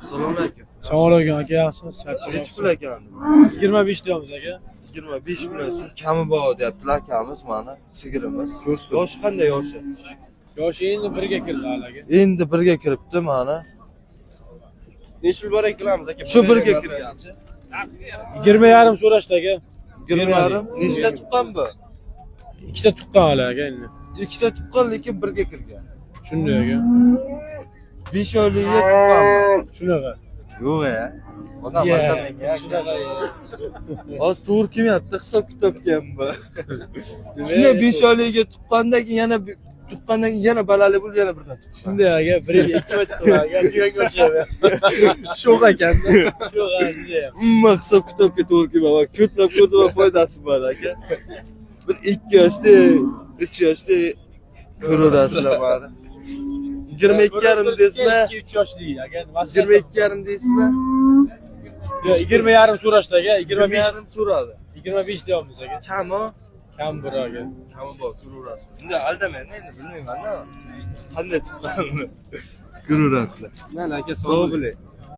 Assalomu alaykum. Assalomu alaykum aka, yaxshimisiz? Charchagan. Nechi pul ekan? 25 deymiz aka. 25 million kami bor deyaptilar akamiz mana sigirimiz. Ko'rsatib. Yoshi qanday yoshi? Yoshi endi 1ga kirdi halaga. Endi 1ga kiribdi mana. Necha pul bor qilamiz aka? Shu 1ga kirgan. 20,5 so'rashdi aka. 20,5. Nechta tuqqan bu? Ikkita tuqqan halaga endi. Ikkita tuqqan lekin 1ga kirgan. Shunday aka. 5 oylikga tuqqanmi? Shunaqa. Yo'q ya. Odam aldamang ya. Hozir to'g'ri kelmayapti, hisob kitobgan bu. Shunday 5 oylikga tuqqandan keyin yana tuqqandan keyin yana balali bo'lib yana birdan tuqqan. Shunday aka, 1ga 2 tuqqan aka, tuyaga o'xshayapti. Sho'x ekan. Shu g'azli. Hisob kitobga to'g'ri kelmayapti. Bak, ko'tlab ko'rdim va foydasi bor aka. Bir 2 yoshda, 3 yoshda ko'raverasizlar bari. 22,5 deysizmi? 2-3 yoshli aka. 22,5 deysizmi? Yo'q, 20,5 so'rashdi aka, 25. 25 so'radi. 25 deyapmiz aka. Kami? Kam bir aka. Kami bor, ko'raverasiz. Bunday aldamang, endi bilmayman-da. Qanday tuqqanini ko'raverasizlar. Mana aka, Sog' bo'ling.